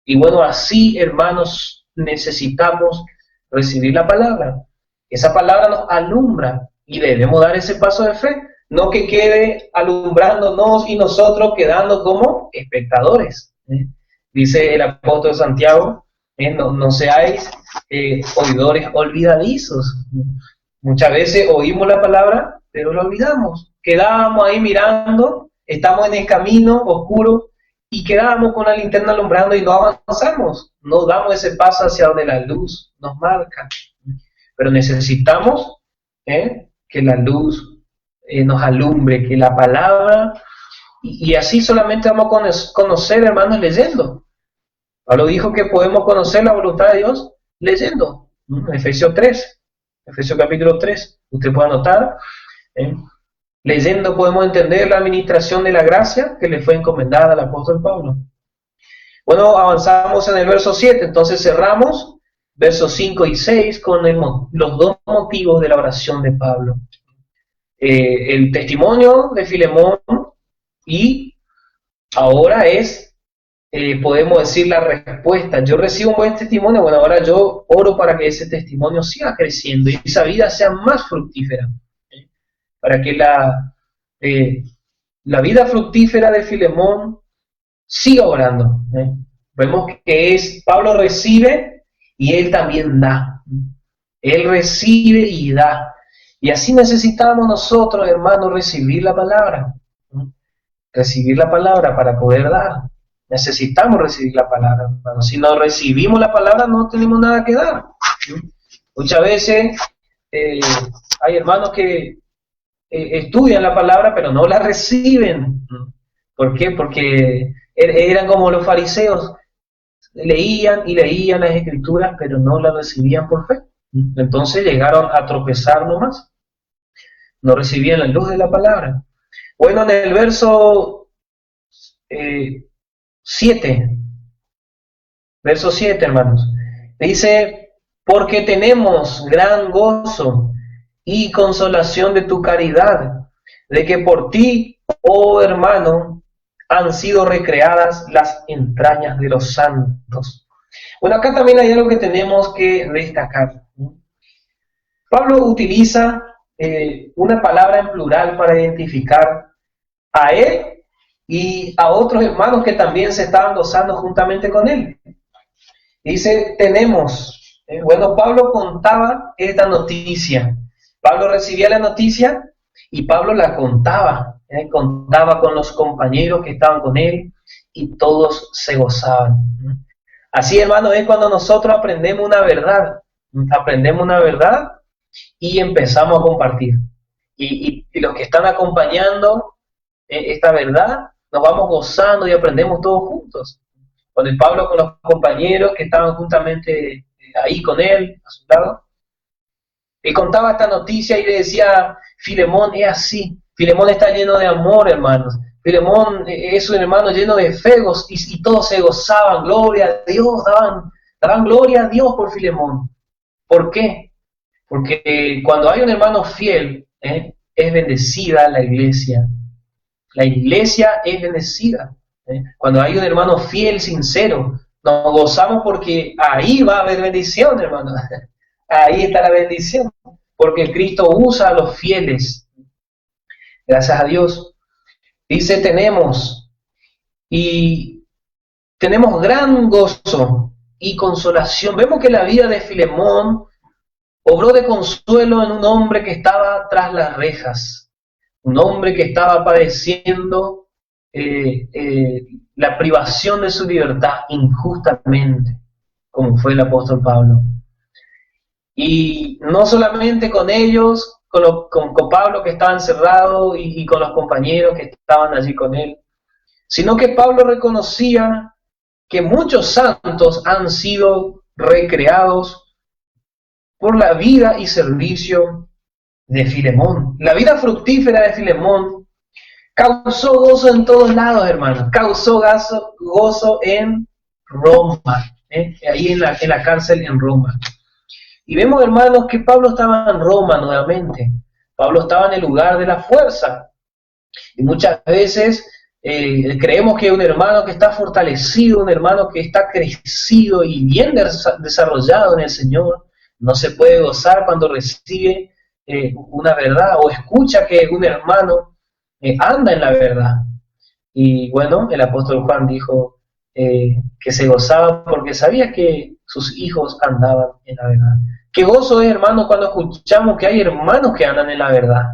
Y bueno, así, hermanos, necesitamos recibir la palabra. Esa palabra nos alumbra, y debemos dar ese paso de fe. No que quede alumbrándonos y nosotros quedando como espectadores. Dice el apóstol Santiago, no seáis oidores olvidadizos. Muchas veces oímos la palabra, pero la olvidamos. Quedamos ahí mirando, estamos en el camino oscuro, y quedamos con la linterna alumbrando y no avanzamos, no damos ese paso hacia donde la luz nos marca. Pero necesitamos que la luz nos alumbre, que la palabra, y así solamente vamos a conocer, hermanos, leyendo. Pablo dijo que podemos conocer la voluntad de Dios leyendo. Efesios 3, Efesios capítulo 3, usted puede anotar. Leyendo podemos entender la administración de la gracia que le fue encomendada al apóstol Pablo. Bueno, avanzamos en el verso 7, entonces cerramos versos 5 y 6 con los dos motivos de la oración de Pablo. El testimonio de Filemón, y ahora podemos decir la respuesta. Yo recibo un buen testimonio, bueno, ahora yo oro para que ese testimonio siga creciendo y esa vida sea más fructífera. Para que la vida fructífera de Filemón siga orando. Vemos que Pablo recibe y él también da. Él recibe y da. Y así necesitamos nosotros, hermanos, recibir la palabra. Recibir la palabra para poder dar. Necesitamos recibir la palabra, hermanos. Si no recibimos la palabra, no tenemos nada que dar. Muchas veces hay hermanos que estudian la palabra, pero no la reciben. ¿Por qué? Porque eran como los fariseos, leían y leían las escrituras, pero no las recibían por fe. Entonces llegaron a tropezar nomás. No recibían la luz de la palabra. Bueno, en el verso 7, hermanos, dice: porque tenemos gran gozo y consolación de tu caridad, de que por ti, oh hermano, han sido recreadas las entrañas de los santos. Bueno, acá también hay algo que tenemos que destacar. Pablo utiliza una palabra en plural para identificar a él y a otros hermanos que también se estaban gozando juntamente con él. Dice, tenemos. Bueno, Pablo contaba esta noticia. Pablo recibía la noticia y Pablo la contaba. Contaba con los compañeros que estaban con él y todos se gozaban. Así, hermano, es cuando nosotros aprendemos una verdad. Aprendemos una verdad y empezamos a compartir. Y los que están acompañando esta verdad, nos vamos gozando y aprendemos todos juntos. Con el Pablo, con los compañeros que estaban juntamente ahí con él, a su lado. Y contaba esta noticia y le decía, Filemón es así. Filemón está lleno de amor, hermanos. Filemón es un hermano lleno de fe, y todos se gozaban, gloria a Dios, daban gloria a Dios por Filemón. ¿Por qué? Porque cuando hay un hermano fiel, es bendecida la iglesia. La iglesia es bendecida. Cuando hay un hermano fiel, sincero, nos gozamos porque ahí va a haber bendición, hermano. Ahí está la bendición. porque Cristo usa a los fieles. Gracias a Dios. Dice, tenemos gran gozo y consolación. Vemos que la vida de Filemón obró de consuelo en un hombre que estaba tras las rejas, un hombre que estaba padeciendo la privación de su libertad injustamente, como fue el apóstol Pablo. Y no solamente con ellos, con Pablo que estaba encerrado y con los compañeros que estaban allí con él, sino que Pablo reconocía que muchos santos han sido recreados por la vida y servicio de Filemón. La vida fructífera de Filemón causó gozo en todos lados, hermanos. Causó gozo en Roma, ahí en la cárcel en Roma. Y vemos, hermanos, que Pablo estaba en Roma nuevamente. Pablo estaba en el lugar de la fuerza. Y muchas veces creemos que un hermano que está fortalecido, un hermano que está crecido y bien desarrollado en el Señor, no se puede gozar cuando recibe una verdad o escucha que un hermano anda en la verdad. Y bueno, el apóstol Juan dijo que se gozaba porque sabía que sus hijos andaban en la verdad. Qué gozo es, hermano, cuando escuchamos que hay hermanos que andan en la verdad.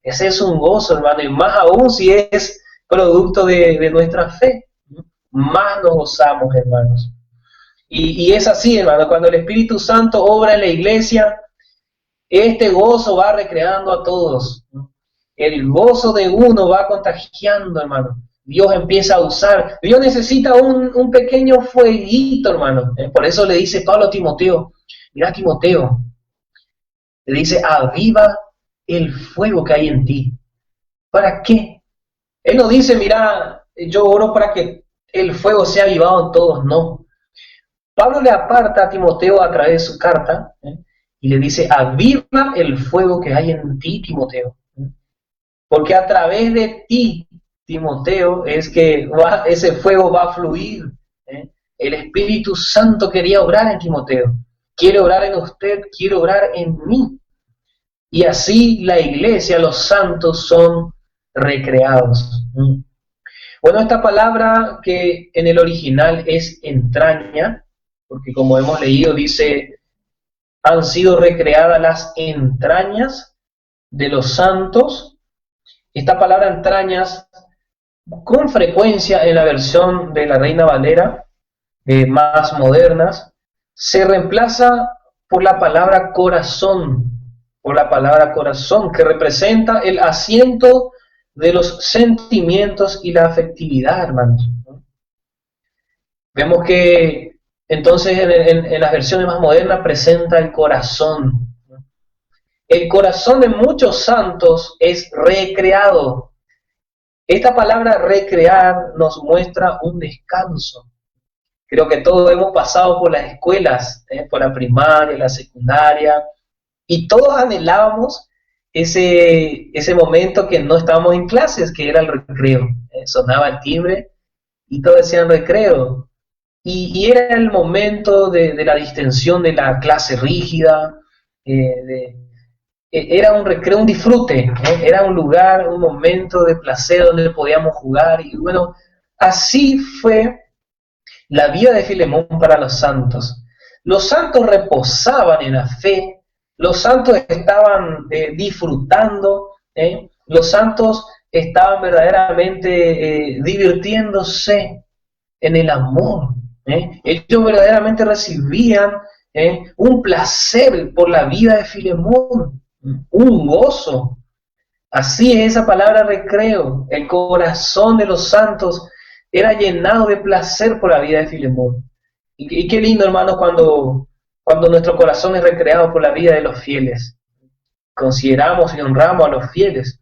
Ese es un gozo, hermano, y más aún si es producto de nuestra fe. Más nos gozamos, hermanos. Y es así, hermano, cuando el Espíritu Santo obra en la iglesia, este gozo va recreando a todos. El gozo de uno va contagiando, hermano. Dios empieza a usar. Dios necesita un pequeño fueguito, hermano. Por eso le dice Pablo a Timoteo, mira, Timoteo, le dice, aviva el fuego que hay en ti. ¿Para qué? Él no dice, mira, yo oro para que el fuego sea avivado en todos, no. Pablo le aparta a Timoteo a través de su carta y le dice, aviva el fuego que hay en ti, Timoteo. Porque a través de ti, Timoteo, es que ese fuego va a fluir. El Espíritu Santo quería obrar en Timoteo. Quiere obrar en usted, quiere obrar en mí. Y así la iglesia, los santos son recreados. Bueno, esta palabra que en el original es entraña, porque como hemos leído dice, han sido recreadas las entrañas de los santos. Esta palabra entrañas, con frecuencia en la versión de la Reina Valera, más modernas, se reemplaza por la palabra corazón, que representa el asiento de los sentimientos y la afectividad, hermanos. Vemos que entonces en las versiones más modernas presenta el corazón. El corazón de muchos santos es recreado. Esta palabra recrear nos muestra un descanso. Creo que todos hemos pasado por las escuelas, por la primaria, la secundaria, y todos anhelábamos ese momento que no estábamos en clases, que era el recreo. Sonaba el timbre y todos decían recreo. Y era el momento de la distensión de la clase rígida, era un recreo, un disfrute, era un lugar, un momento de placer donde podíamos jugar. Y bueno, así fue la vida de Filemón para los santos. Los santos reposaban en la fe, los santos estaban disfrutando, los santos estaban verdaderamente divirtiéndose en el amor. Ellos verdaderamente recibían un placer por la vida de Filemón, un gozo. Así es esa palabra recreo. El corazón de los santos era llenado de placer por la vida de Filemón. Y qué lindo, hermanos, cuando nuestro corazón es recreado por la vida de los fieles. Consideramos y honramos a los fieles.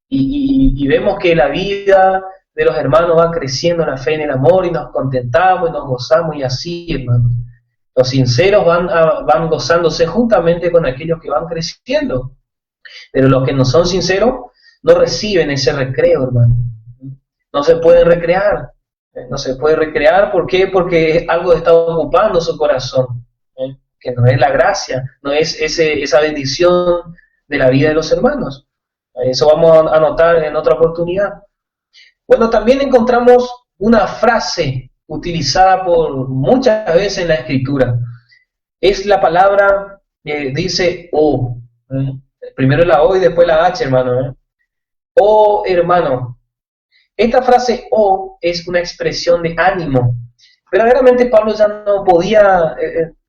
Y vemos que la vida de los hermanos va creciendo en la fe, en el amor, y nos contentamos y nos gozamos, y así, hermanos. Los sinceros van gozándose juntamente con aquellos que van creciendo. Pero los que no son sinceros no reciben ese recreo, hermano. No se pueden recrear. ¿Por qué? Porque algo está ocupando su corazón. que no es la gracia, no es esa bendición de la vida de los hermanos. Eso vamos a anotar en otra oportunidad. Bueno, también encontramos una frase utilizada por muchas veces en la Escritura. Es la palabra que dice O. Primero la O y después la H, hermano. Oh, hermano. Esta frase O es una expresión de ánimo. Verdaderamente Pablo ya no podía,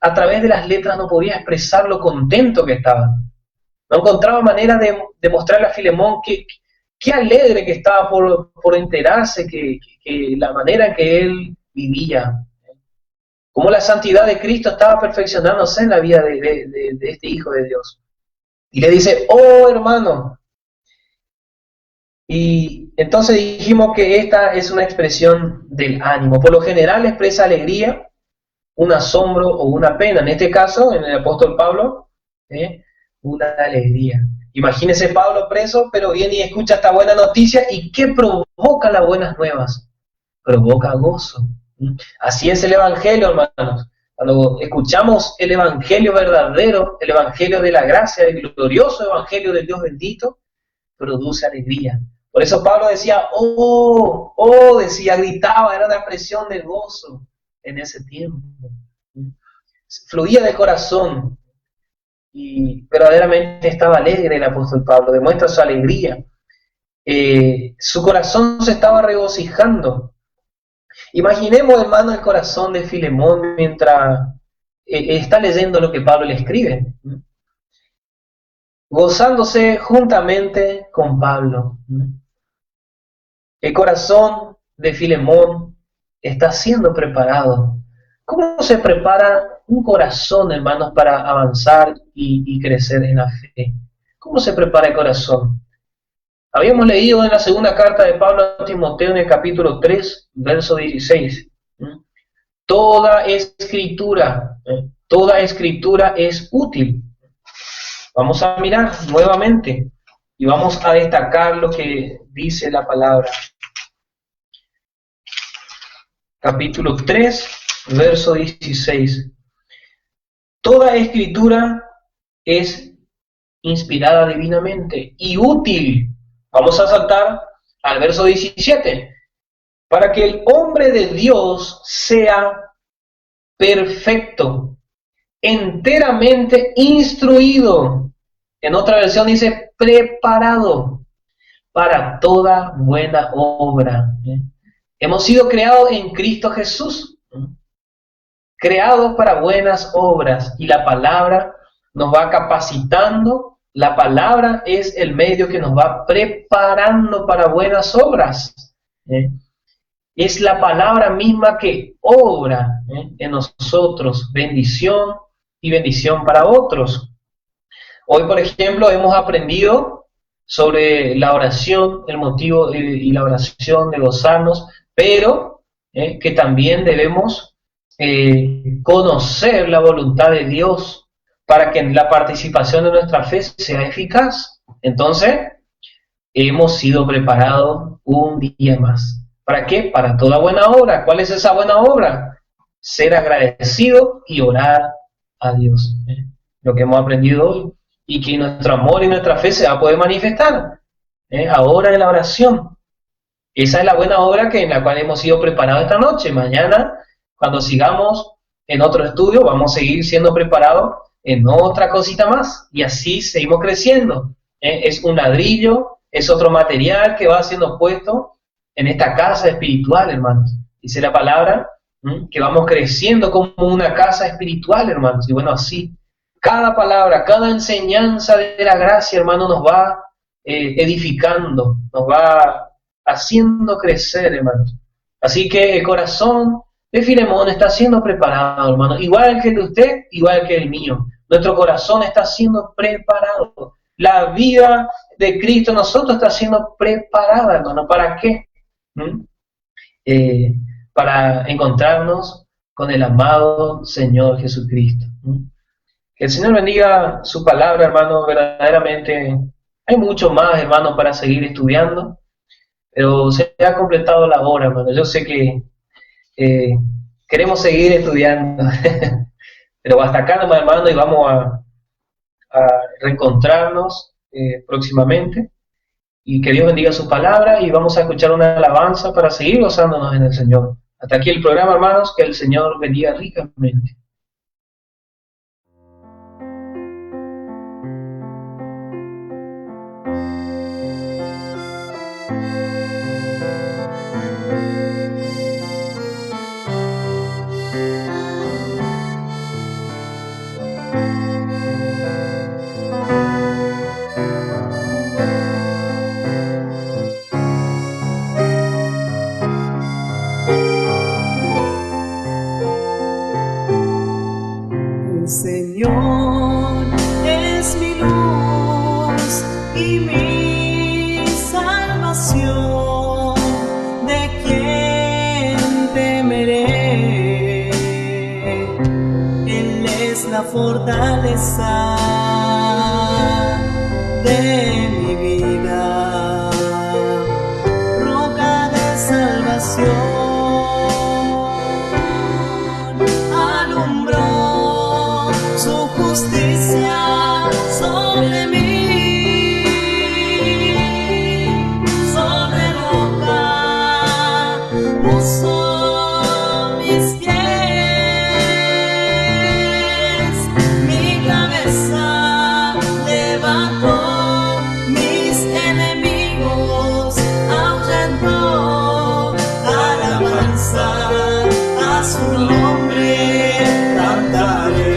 a través de las letras no podía expresar lo contento que estaba. No encontraba manera de mostrarle a Filemón qué alegre que estaba por enterarse que la manera en que él vivía, cómo la santidad de Cristo estaba perfeccionándose en la vida de este Hijo de Dios. Y le dice, oh hermano. Y entonces dijimos que esta es una expresión del ánimo. Por lo general expresa alegría, un asombro o una pena. En este caso, en el apóstol Pablo, una alegría. Imagínese Pablo preso, pero viene y escucha esta buena noticia. ¿Y qué provoca las buenas nuevas? Provoca gozo. Así es el Evangelio, hermanos. Cuando escuchamos el Evangelio verdadero, el Evangelio de la gracia, el glorioso Evangelio del Dios bendito, produce alegría. Por eso Pablo decía, decía, gritaba, era una expresión de gozo en ese tiempo. Fluía de corazón. Y verdaderamente estaba alegre el apóstol Pablo, demuestra su alegría. Su corazón se estaba regocijando. Imaginemos, hermano, el corazón de Filemón mientras está leyendo lo que Pablo le escribe, gozándose juntamente con Pablo. El corazón de Filemón está siendo preparado. ¿Cómo se prepara un corazón, hermanos, para avanzar y crecer en la fe? ¿Cómo se prepara el corazón? Habíamos leído en la segunda carta de Pablo a Timoteo en el capítulo 3, verso 16. Toda escritura es útil. Vamos a mirar nuevamente y vamos a destacar lo que dice la palabra. Capítulo 3, verso 16. Toda escritura es inspirada divinamente y útil. Vamos a saltar al verso 17. Para que el hombre de Dios sea perfecto, enteramente instruido. En otra versión dice preparado para toda buena obra. Hemos sido creados en Cristo Jesús, creados para buenas obras, y la palabra nos va capacitando. La palabra es el medio que nos va preparando para buenas obras. Es la palabra misma que obra en nosotros bendición y bendición para otros. Hoy, por ejemplo, hemos aprendido sobre la oración, el motivo y la oración de gozarnos, pero que también debemos conocer la voluntad de Dios para que la participación de nuestra fe sea eficaz. Entonces, hemos sido preparados un día más. ¿Para qué? Para toda buena obra. ¿Cuál es esa buena obra? Ser agradecido y orar a Dios. Lo que hemos aprendido hoy. Y que nuestro amor y nuestra fe se va a poder manifestar. Ahora en la oración. Esa es la buena obra en la cual hemos sido preparados esta noche. Mañana, cuando sigamos en otro estudio, vamos a seguir siendo preparados en otra cosita más. Y así seguimos creciendo. Es un ladrillo, es otro material que va siendo puesto en esta casa espiritual, hermanos. Dice la palabra que vamos creciendo como una casa espiritual, hermanos. Y bueno, así, cada palabra, cada enseñanza de la gracia, hermano, nos va edificando, nos va haciendo crecer, hermanos. Así que el corazón de Filemón está siendo preparado, hermano. Igual que el de usted, igual que el mío. Nuestro corazón está siendo preparado. La vida de Cristo en nosotros está siendo preparada, hermano. ¿Para qué? Para encontrarnos con el amado Señor Jesucristo. Que el Señor bendiga su palabra, hermano. Verdaderamente hay mucho más, hermano, para seguir estudiando, pero se ha completado la hora, hermano. Yo sé que queremos seguir estudiando, Pero hasta acá nomás, hermano, y vamos a reencontrarnos próximamente. Y que Dios bendiga su palabra y vamos a escuchar una alabanza para seguir gozándonos en el Señor. Hasta aquí el programa, hermanos, que el Señor bendiga ricamente. El Señor es mi luz y mi salvación, ¿de quién temeré? Él es la fortaleza de mi vida, roca de salvación. Justicia sobre mí, sobre roca puso mis pies, mi cabeza levantó, mis enemigos ahuyentó, alabanza a su nombre cantaré.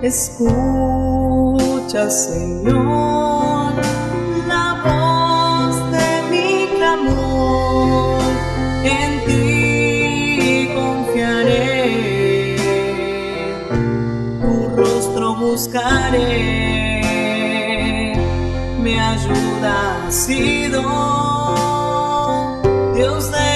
Escucha, Señor, la voz de mi clamor, en ti confiaré, tu rostro buscaré, mi ayuda ha sido, Dios de